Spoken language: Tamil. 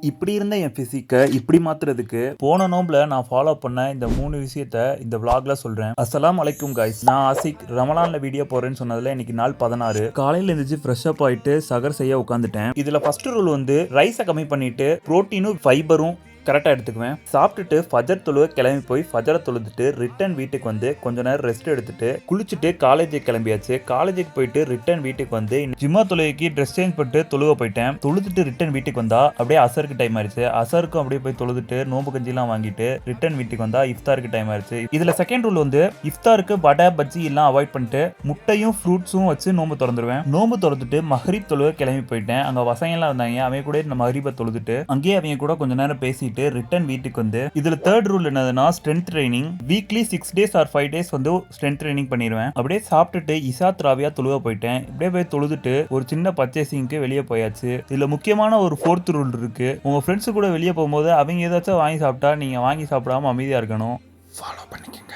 இப்படி இருந்த என் ஃபிசிக்கை இப்படி மாத்துறதுக்கு போன நோம்பில் நான் ஃபாலோ பண்ண இந்த 3 விஷயத்த இந்த vlogல சொல்றேன். அஸ்ஸலாமு அலைக்கும் கைஸ், நான் ஆசிக். ரமலான்ல வீடியோ போறேன்னு சொன்னதுல இன்னைக்கு நாள் 16. காலையில எழுந்திரிச்சு ஃப்ரெஷ் அப் ஆயிட்டு சகர் செய்ய உட்காந்துட்டேன். இதுல ஃபர்ஸ்ட் ரூல் வந்து ரைஸை கம்மி பண்ணிட்டு புரோட்டீனும் ஃபைபரும் கரெக்டாக எடுத்துக்குவேன். சாப்பிட்டுட்டு ஃபஜர் தொழுவ கிளம்பி போய் ஃபஜரை தொழுதுட்டு ரிட்டர்ன் வீட்டுக்கு வந்து கொஞ்ச நேரம் ரெஸ்ட் எடுத்துட்டு குளிச்சுட்டு காலேஜுக்கு கிளம்பியாச்சு. காலேஜுக்கு போயிட்டு ரிட்டர்ன் வீட்டுக்கு வந்து ஜிம்மா தொழுகைக்கு ட்ரெஸ் சேஞ்ச் பண்ணிட்டு தொழுவ போயிட்டேன். தொழுதுட்டு ரிட்டர்ன் வீட்டுக்கு வந்தா அப்படியே அசருக்கு டைம் ஆயிடுச்சு. அசருக்கும் அப்படியே போய் தொழுதுட்டு நோம்பு கஞ்சிலாம் வாங்கிட்டு ரிட்டர்ன் வீட்டுக்கு வந்தா இஃப்தாருக்கு டைம் ஆயிடுச்சு. இதுல செகண்ட் ரூல் வந்து இஃப்தாருக்கு வடை பஜ்ஜி எல்லாம் அவாய்ட் பண்ணிட்டு முட்டையும் ஃப்ரூட்ஸும் வச்சு நோம்பு திறந்துருவேன். நோம்பு திறந்துட்டு மஹ்ரிப் தொழுவ கிளம்பி போயிட்டேன். அங்க வசங்க எல்லாம் இருந்தாங்க, அவங்க கூட இந்த மஹ்ரிபை தொழுதுட்டு அங்கேயே அவங்க கூட கொஞ்ச நேரம் பேசிட்டு ரிட்டர்ன் வீட்டுக்கு வந்து இதுல தேர்ட் ரூல் என்னதுன்னா strength training. Weekly 6 days or 5 days வந்து ஸ்ட்ரென்த் ட்ரைனிங் பண்ணிடுவேன். அப்படியே சாப்பிட்டுட்டு இசா திராவியா தொழுவ போயிட்டேன். இப்படியே போய் தொழுதுட்டு ஒரு சின்ன பர்ச்சேசிங்க்கு வெளியே போயாச்சு. இதுல முக்கியமான ஒரு ஃபோர்த் ரூல் இருக்கு. உங்க ஃப்ரெண்ட்ஸ் கூட வெளியே போகும்போது அவங்க ஏதாச்சும் வாங்கி சாப்பிட்டா நீங்க வாங்கி சாப்பிடாம அமைதியா இருக்கணும். ஃபாலோ பண்ணிக்கங்க.